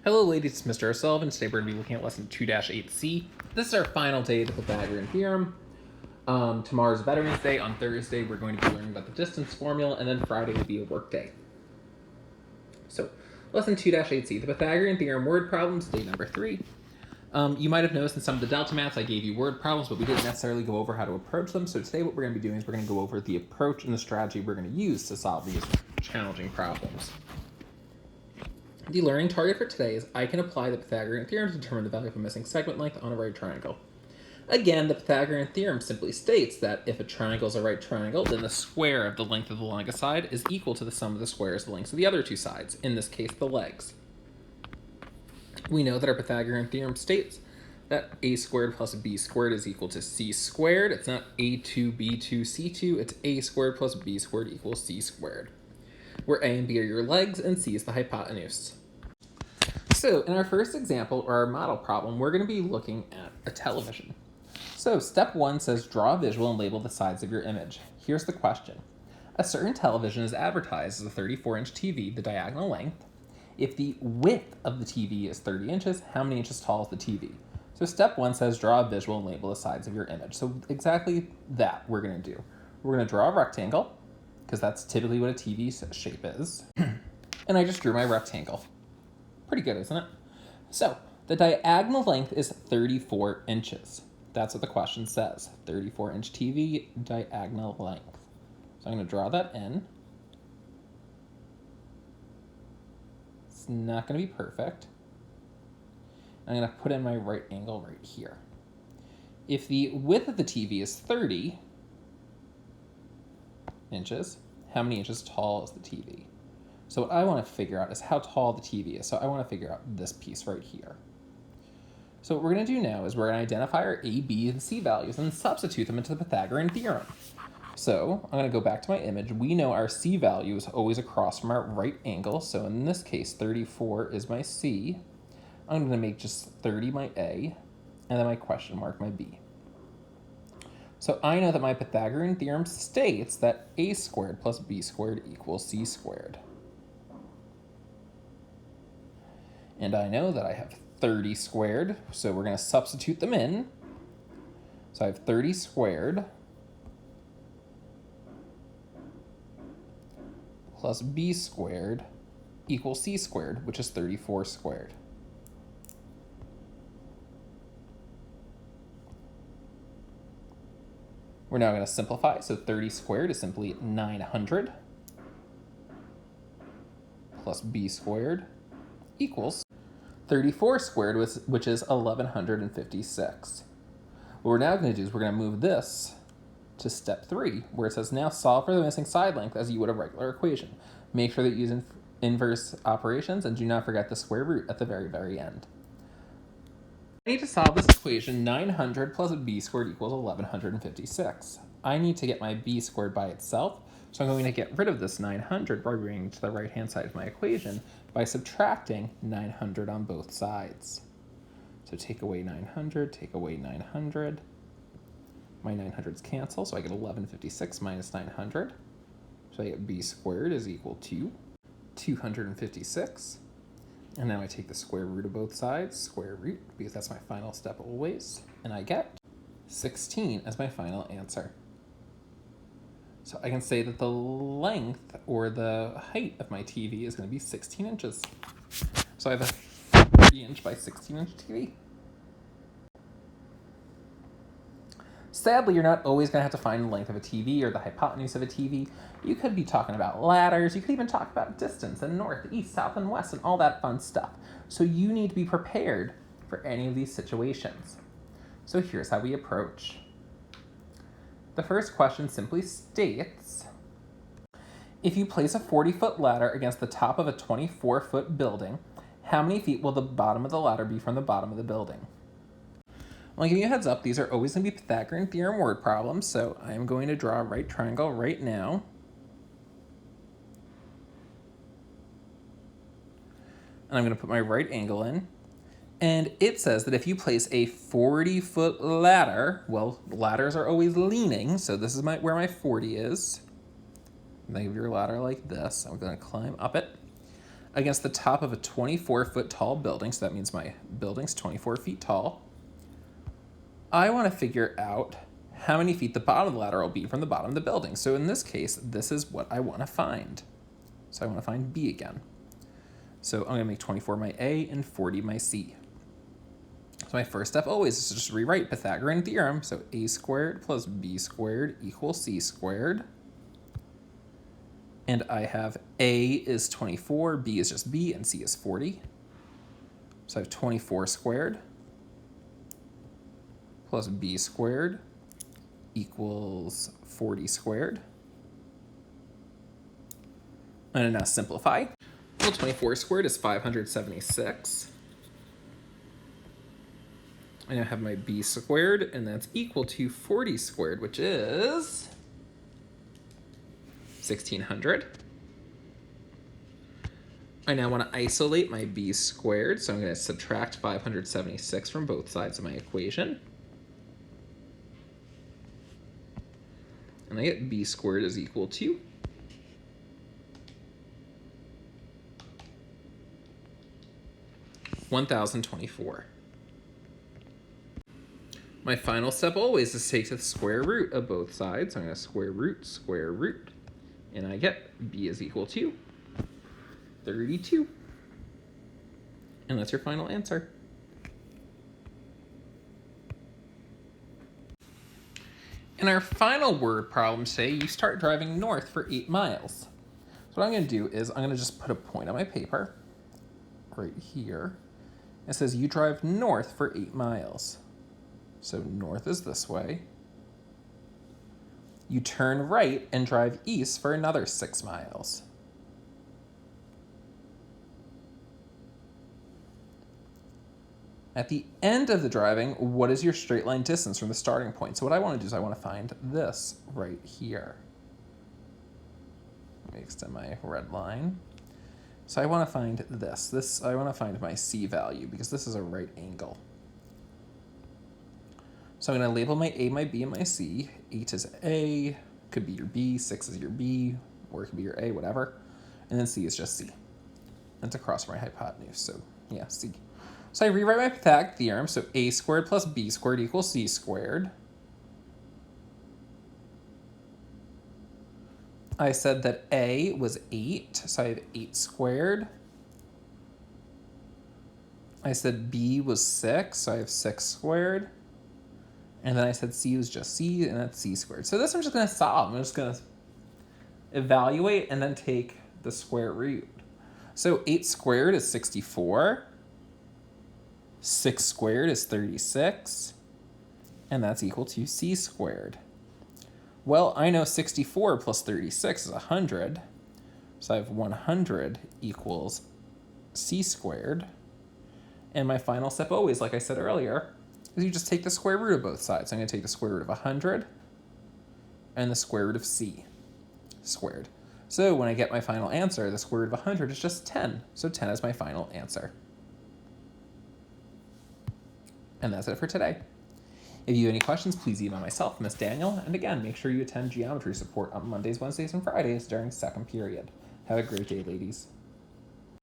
Hello ladies, it's Mr. O'Sullivan. Today we're going to be looking at lesson 2-8C. This is our final day of the Pythagorean Theorem. Tomorrow's Veterans Day. On Thursday we're going to be learning about the distance formula, and then Friday will be a work day. So, lesson 2-8C, the Pythagorean Theorem word problems, day number 3. You might have noticed in some of the delta maths I gave you word problems, but we didn't necessarily go over how to approach them. So today what we're going to be doing is we're going to go over the approach and the strategy we're going to use to solve these challenging problems. The learning target for today is I can apply the Pythagorean theorem to determine the value of a missing segment length on a right triangle. Again, the Pythagorean theorem simply states that if a triangle is a right triangle, then the square of the length of the longest side is equal to the sum of the squares of the lengths of the other two sides, in this case the legs. We know that our Pythagorean theorem states that a squared plus b squared is equal to c squared. It's not a2, b2, c2, it's a squared plus b squared equals c squared, where a and b are your legs and c is the hypotenuse. So in our first example, or our model problem, we're going to be looking at a television. So step 1 says draw a visual and label the sides of your image. Here's the question. A certain television is advertised as a 34-inch TV, the diagonal length. If the width of the TV is 30 inches, how many inches tall is the TV? So step 1 says draw a visual and label the sides of your image. So exactly that we're going to do. We're going to draw a rectangle, because that's typically what a TV shape is. And I just drew my rectangle. Pretty good, isn't it? So the diagonal length is 34 inches. That's what the question says. 34-inch TV, diagonal length. So I'm going to draw that in. It's not going to be perfect. I'm going to put in my right angle right here. If the width of the TV is 30 inches, how many inches tall is the TV? So what I want to figure out is how tall the TV is. So I want to figure out this piece right here. So what we're going to do now is we're going to identify our A, B, and C values and substitute them into the Pythagorean theorem. So I'm going to go back to my image. We know our C value is always across from our right angle. So in this case, 34 is my C. I'm going to make just 30 my A, and then my question mark my B. So I know that my Pythagorean theorem states that A squared plus B squared equals C squared. And I know that I have 30 squared, so we're going to substitute them in. So I have 30 squared plus b squared equals c squared, which is 34 squared. We're now going to simplify, so 30 squared is simply 900 plus b squared equals 34 squared, which is 1156. What we're now going to do is we're going to move this to step 3, where it says now solve for the missing side length as you would a regular equation. Make sure that you use inverse operations, and do not forget the square root at the very, very end. I need to solve this equation. 900 plus b squared equals 1156. I need to get my b squared by itself, so I'm going to get rid of this 900 by bringing it to the right-hand side of my equation by subtracting 900 on both sides. So take away 900, take away 900. My 900s cancel, so I get 1156 minus 900. So I get b squared is equal to 256. And now I take the square root of both sides, square root, because that's my final step always, and I get 16 as my final answer. So I can say that the length or the height of my TV is going to be 16 inches. So I have a 30-inch by 16-inch TV. Sadly, you're not always going to have to find the length of a TV or the hypotenuse of a TV. You could be talking about ladders. You could even talk about distance and north, east, south, and west, and all that fun stuff. So you need to be prepared for any of these situations. So here's how we approach. The first question simply states, if you place a 40-foot ladder against the top of a 24-foot building, how many feet will the bottom of the ladder be from the bottom of the building? Well, I'll give you a heads up, these are always going to be Pythagorean theorem word problems, so I'm going to draw a right triangle right now. And I'm going to put my right angle in. And it says that if you place a 40-foot ladder, well, ladders are always leaning, so this is where my 40 is. Think of your ladder like this. I'm going to climb up it. against the top of a 24-foot tall building, so that means my building's 24 feet tall, I want to figure out how many feet the bottom of the ladder will be from the bottom of the building. So in this case, this is what I want to find. So I want to find B again. So I'm going to make 24 my A and 40 my C. So my first step always is to just rewrite Pythagorean Theorem. So A squared plus B squared equals C squared. And I have A is 24, B is just B, and C is 40. So I have 24 squared plus B squared equals 40 squared. I'm going to now simplify. Well, 24 squared is 576. I now have my B squared, and that's equal to 40 squared, which is 1600. I now want to isolate my B squared, so I'm going to subtract 576 from both sides of my equation. And I get B squared is equal to 1024. My final step always is to take the square root of both sides. So I'm going to square root, and I get B is equal to 32. And that's your final answer. In our final word problem today, you start driving north for 8 miles. So what I'm going to do is I'm going to just put a point on my paper right here. It says you drive north for 8 miles. So north is this way. You turn right and drive east for another 6 miles. At the end of the driving, what is your straight line distance from the starting point? So what I want to do is I want to find this right here. Let me extend my red line. So I want to find this. I want to find my C value because this is a right angle. So I'm going to label my A, my B, and my C. 8 is A, could be your B, 6 is your B, or it could be your A, whatever. And then C is just C. That's across my hypotenuse, so yeah, C. So I rewrite my Pythagorean theorem, so A squared plus B squared equals C squared. I said that A was 8, so I have 8 squared. I said B was 6, so I have 6 squared. And then I said C was just C, and that's C squared. So this I'm just going to solve. I'm just going to evaluate and then take the square root. So 8 squared is 64. 6 squared is 36. And that's equal to C squared. Well, I know 64 plus 36 is 100. So I have 100 equals C squared. And my final step always, like I said earlier, is you just take the square root of both sides. I'm going to take the square root of 100 and the square root of C squared. So when I get my final answer, the square root of 100 is just 10. So 10 is my final answer. And that's it for today. If you have any questions, please email myself, Miss Daniel. And again, make sure you attend geometry support on Mondays, Wednesdays, and Fridays during second period. Have a great day, ladies.